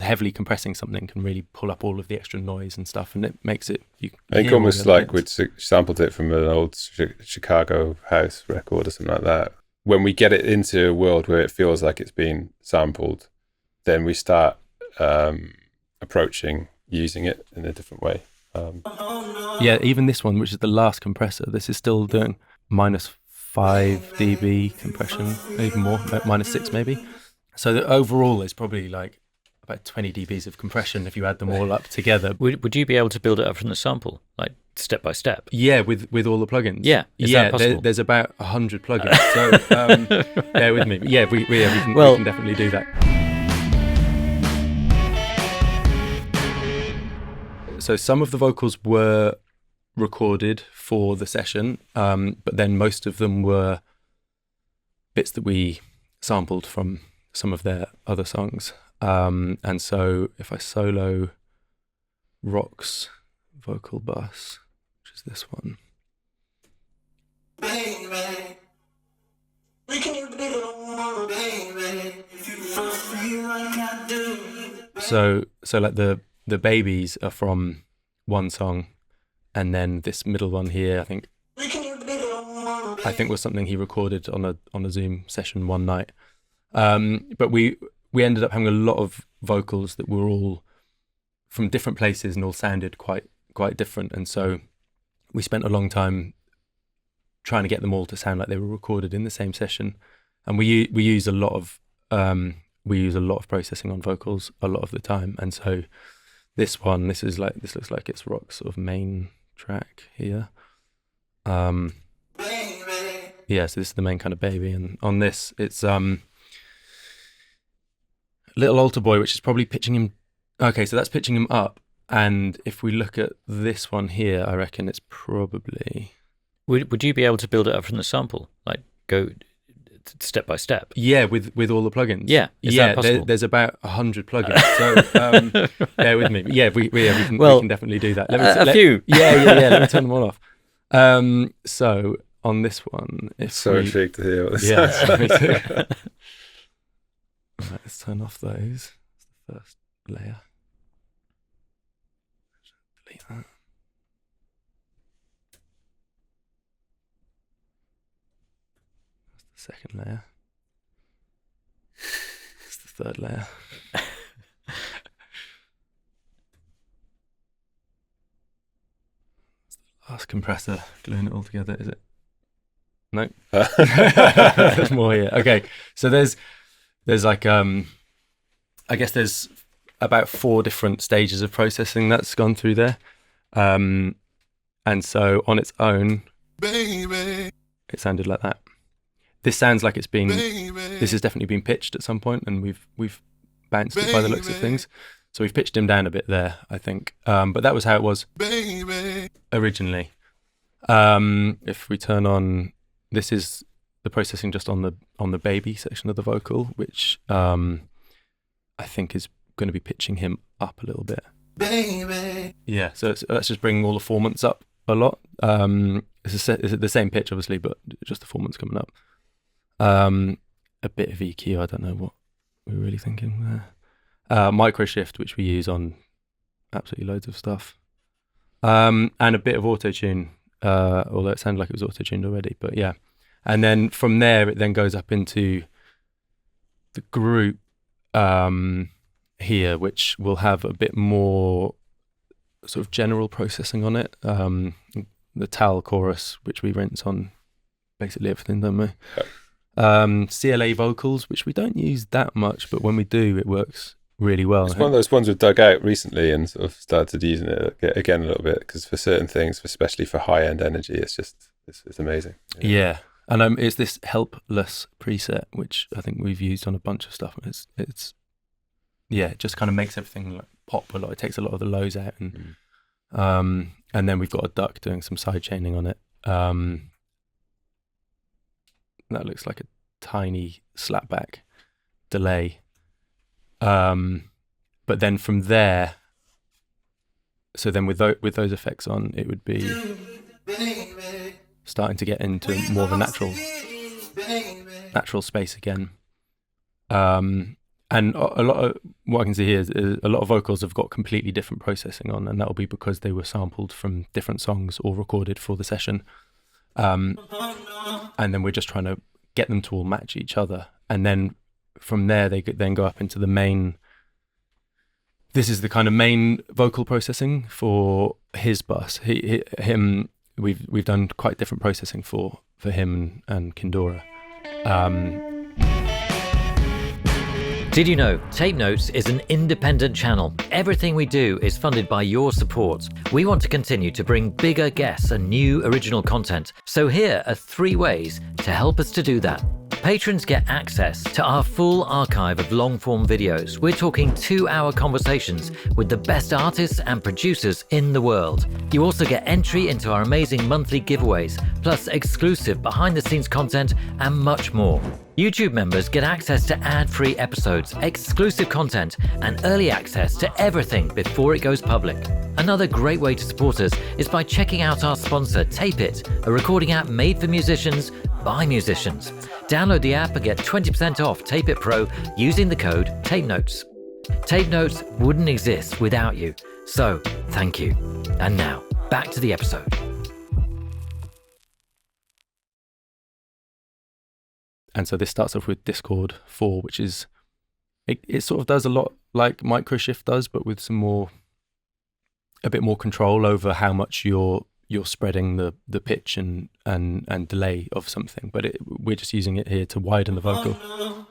heavily compressing something can really pull up all of the extra noise and stuff, and it makes it. I think almost like we'd sampled it from an old Chicago house record or something like that. When we get it into a world where it feels like it's been sampled, then we start approaching using it in a different way. Yeah, even this one, which is the last compressor, this is still doing -5 dB compression, even more, -6 maybe. So the overall is probably like about 20 dBs of compression if you add them all up together. Would you be able to build it up from the sample, like step by step? Yeah, with all the plugins. Yeah, is that possible? There's about 100 plugins. So bear with me. Yeah, we can definitely do that. So some of the vocals were recorded for the session, but then most of them were bits that we sampled from some of their other songs. And so if I solo Rock's vocal bus, which is this one. Baby, we can do baby, if you feel like I do. So like the babies are from one song, and then this middle one here, I think was something he recorded on a Zoom session one night. But we ended up having a lot of vocals that were all from different places and all sounded quite different, and so we spent a long time trying to get them all to sound like they were recorded in the same session. And we use a lot of processing on vocals a lot of the time, and so this looks like it's Rock's sort of main track here. Yeah, so this is the main kind of baby, and on this it's Little Altar Boy, which is probably pitching him. Okay, so that's pitching him up, and if we look at this one here, I reckon it's probably. Would you be able to build it up from the sample, like go step by step? Yeah, with all the plugins. Yeah, is that possible? There's about 100 plugins. So bear with me. Yeah, we can definitely do that. A few. Yeah. Let me turn them all off. So on this one, intrigued to hear what this sounds. Me too. Right, let's turn off those. That's the first layer. Delete that. That's the second layer. That's the third layer. That's the last compressor. Gluing it all together, is it? No. There's more here. Okay, so there's like I guess there's about 4 different stages of processing that's gone through there, and so on its own, baby, it sounded like that. This sounds like it's been. Baby. This has definitely been pitched at some point, and we've bounced it by the looks of things. So we've pitched him down a bit there, I think. But that was how it was originally. If we turn on, this is the processing just on the baby section of the vocal, which I think is going to be pitching him up a little bit. Baby. Yeah, so that's just bringing all the formants up a lot. It's the same pitch, obviously, but just the formants coming up. A bit of EQ, I don't know what we're really thinking there. Micro shift, which we use on absolutely loads of stuff. And a bit of auto-tune, although it sounded like it was auto-tuned already, but yeah. And then from there, it then goes up into the group here, which will have a bit more sort of general processing on it. The Tal chorus, which we rinse on basically everything, don't we? Yep. CLA vocals, which we don't use that much, but when we do, it works really well. It's one of those ones we've dug out recently and sort of started using it again a little bit, because for certain things, especially for high-end energy, it's amazing. Yeah. And it's this helpless preset, which I think we've used on a bunch of stuff. It's it just kind of makes everything like pop a lot. It takes a lot of the lows out, and then we've got a duck doing some side chaining on it. That looks like a tiny slapback delay. But then from there, so then with those effects on, it would be starting to get into more of a natural space again. And a lot of what I can see here is a lot of vocals have got completely different processing on, and that will be because they were sampled from different songs or recorded for the session. And then we're just trying to get them to all match each other. And then from there, they could then go up into the main. This is the kind of main vocal processing for his bus. Him, we've done quite different processing for him and Kindora. Did you know Tape Notes is an independent channel? Everything we do is funded by your support. We want to continue to bring bigger guests and new original content. So here are 3 ways to help us to do that. Patrons get access to our full archive of long-form videos. We're talking 2-hour conversations with the best artists and producers in the world. You also get entry into our amazing monthly giveaways, plus exclusive behind-the-scenes content and much more. YouTube members get access to ad-free episodes, exclusive content, and early access to everything before it goes public. Another great way to support us is by checking out our sponsor, Tape It, a recording app made for musicians by musicians. Download the app and get 20% off Tape It Pro using the code TAPENOTES. Tape Notes wouldn't exist without you, so thank you. And now, back to the episode. And so this starts off with Discord 4, which is, it sort of does a lot like Microshift does, but with a bit more control over how much you're spreading the pitch and delay of something. But we're just using it here to widen the vocal.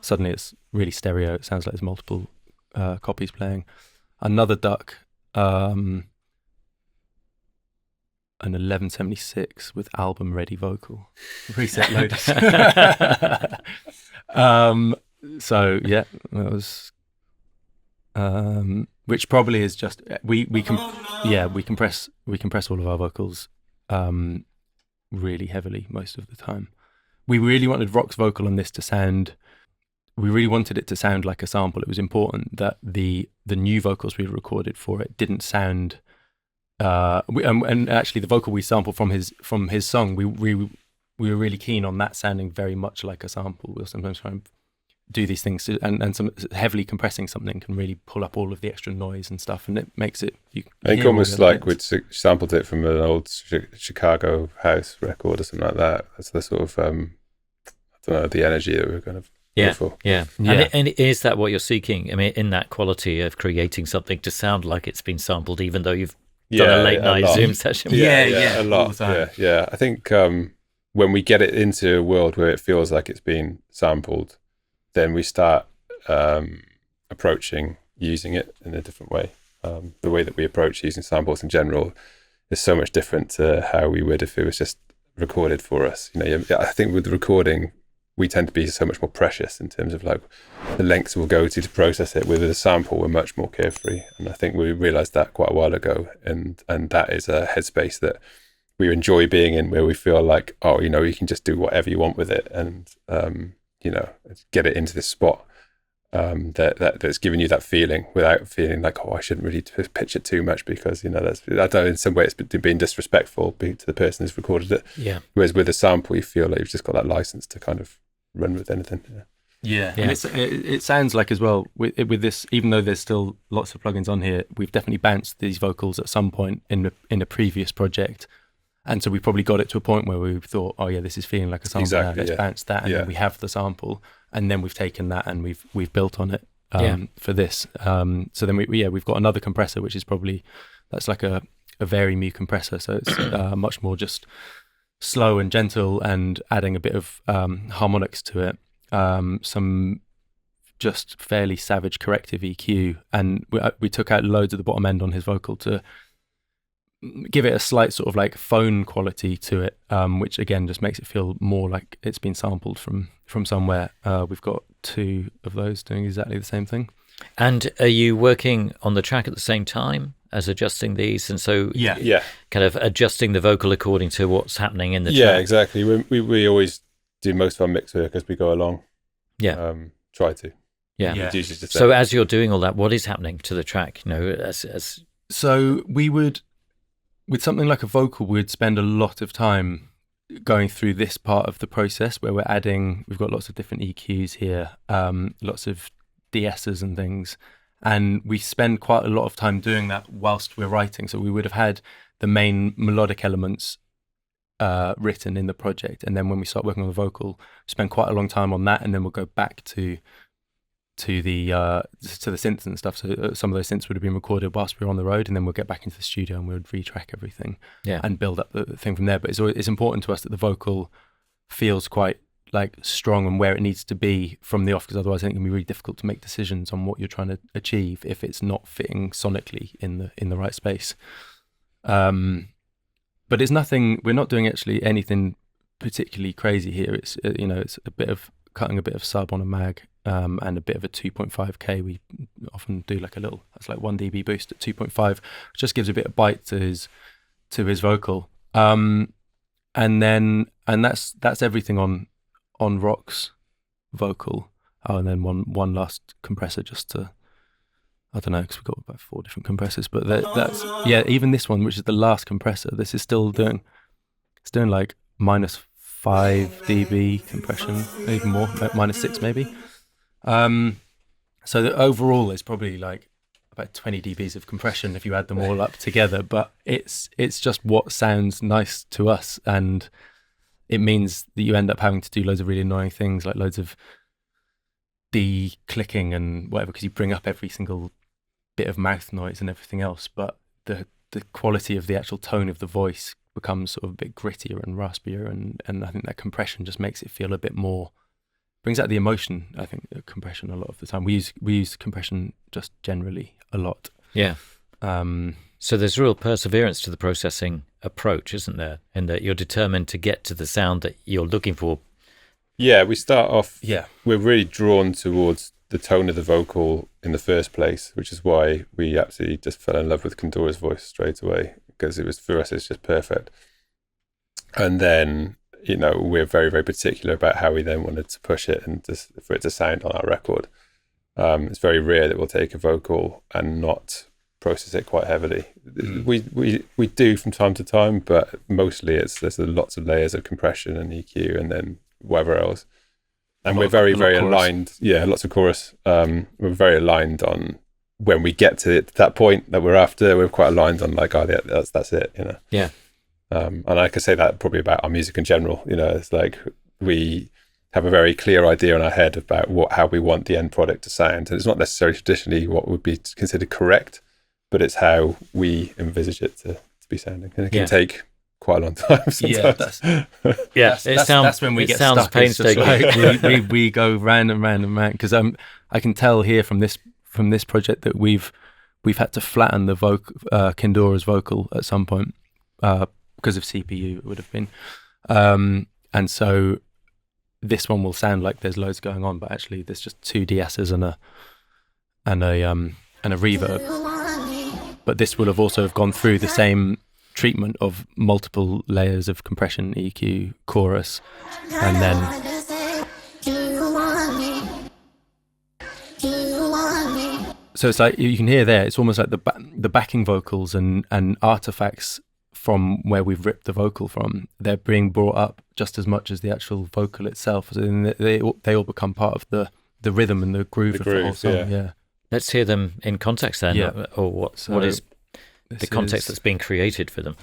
Suddenly it's really stereo. It sounds like there's multiple copies playing. Another duck, an 1176 with album ready vocal, reset loaded. So yeah, that was which probably is just we compress all of our vocals really heavily most of the time. We really wanted Rock's vocal on this to sound. We really wanted it to sound like a sample. It was important that the new vocals we recorded for it didn't sound. And actually, the vocal we sampled from his song, we were really keen on that sounding very much like a sample. We'll sometimes try and do these things, and some heavily compressing something can really pull up all of the extra noise and stuff, and it makes it. I think almost like we'd sampled it from an old Chicago house record or something like that. That's the sort of I don't know, the energy that we're kind of. Yeah. And is that what you're seeking? I mean, in that quality of creating something to sound like it's been sampled, even though you've done a late night Zoom session. Yeah, a lot. Yeah. I think when we get it into a world where it feels like it's been sampled, then we start approaching using it in a different way. The way that we approach using samples in general is so much different to how we would if it was just recorded for us. I think with the recording, we tend to be so much more precious in terms of like the lengths we'll go to process it. With a sample, we're much more carefree, and I think we realised that quite a while ago. And that is a headspace that we enjoy being in, where we feel like, you can just do whatever you want with it, and get it into this spot that's giving you that feeling without feeling like, I shouldn't really pitch it too much because that's, I don't know, in some way it's been disrespectful to the person who's recorded it. Yeah. Whereas with a sample, you feel like you've just got that license to kind of run with anything. Yeah. And it sounds like as well with this, even though there's still lots of plugins on here, we've definitely bounced these vocals at some point in a previous project. And so we probably got it to a point where we thought, this is feeling like a sample. Exactly, now. Let's bounce that, and then we have the sample, and then we've taken that and we've built on it for this. So then we've got another compressor, which is that's like a Vari-Mu compressor. So it's much more just slow and gentle, and adding a bit of harmonics to it. Some just fairly savage corrective EQ, and we took out loads of the bottom end on his vocal to give it a slight sort of like phone quality to it, which again just makes it feel more like it's been sampled from somewhere. We've got 2 of those doing exactly the same thing. And are you working on the track at the same time as adjusting these? And so kind of adjusting the vocal according to what's happening in the track? Yeah, exactly. We always do most of our mix work as we go along. Yeah. Try to. Yeah. So as you're doing all that, what is happening to the track? So we would, with something like a vocal, we'd spend a lot of time going through this part of the process where we've got lots of different EQs here, lots of de-essers and things. And we spend quite a lot of time doing that whilst we're writing. So we would have had the main melodic elements written in the project, and then when we start working on the vocal, spend quite a long time on that, and then we'll go back to the synths and stuff. So some of those synths would have been recorded whilst we were on the road, and then we'll get back into the studio and we would retrack everything and build up the thing from there. But it's important to us that the vocal feels quite like strong and where it needs to be from the off, because otherwise I think it can be really difficult to make decisions on what you're trying to achieve if it's not fitting sonically in the right space. But it's nothing. We're not doing actually anything particularly crazy here. It's it's a bit of cutting a bit of sub on a mag and a bit of a 2.5K. We often do like that's like 1 dB boost at 2.5, which just gives a bit of bite to his vocal. And that's everything on Rock's vocal. Oh, and then one last compressor just to, I don't know, because we've got about 4 different compressors, but that's even this one, which is the last compressor, this is still doing like -5 dB compression, even more, -6 maybe. So the overall is probably like about 20 dBs of compression if you add them all up together, but it's just what sounds nice to us, and it means that you end up having to do loads of really annoying things, like loads of de-clicking and whatever, because you bring up every single bit of mouth noise and everything else, but the quality of the actual tone of the voice becomes sort of a bit grittier and raspier, and I think that compression just makes it feel a bit more, brings out the emotion. I think compression a lot of the time. We use compression just generally a lot. Yeah. So there's real perseverance to the processing approach, isn't there? In that you're determined to get to the sound that you're looking for. Yeah, we start off, we're really drawn towards the tone of the vocal in the first place, which is why we absolutely just fell in love with Kondora's voice straight away, because it was, for us, it's just perfect. And then, we're very, very particular about how we then wanted to push it and just for it to sound on our record. It's very rare that we'll take a vocal and not process it quite heavily. We do from time to time, but mostly there's lots of layers of compression and EQ and then whatever else. And we're very, very aligned. Yeah, lots of chorus. We're very aligned on when we get to that point that we're after. We're quite aligned on like, that's it, Yeah. And I could say that probably about our music in general. It's like we have a very clear idea in our head about how we want the end product to sound. And it's not necessarily traditionally what would be considered correct, but it's how we envisage it to be sounding. And it can take quite a long time sometimes. That's when we get stuck. Painstaking. Like we go round and round and round, because I can tell here from this project that we've had to flatten the Kondora's vocal at some point because of CPU. It would have been, and so this one will sound like there's loads going on, but actually there's just 2 de-essers and a reverb. But this will have also gone through the same treatment of multiple layers of compression, EQ, chorus, and then so it's like you can hear there, it's almost like the backing vocals and artifacts from where we've ripped the vocal from, they're being brought up just as much as the actual vocal itself. So they all become part of the rhythm and the groove of the whole song. Yeah. Let's hear them in context then, or what is the context that's being created for them.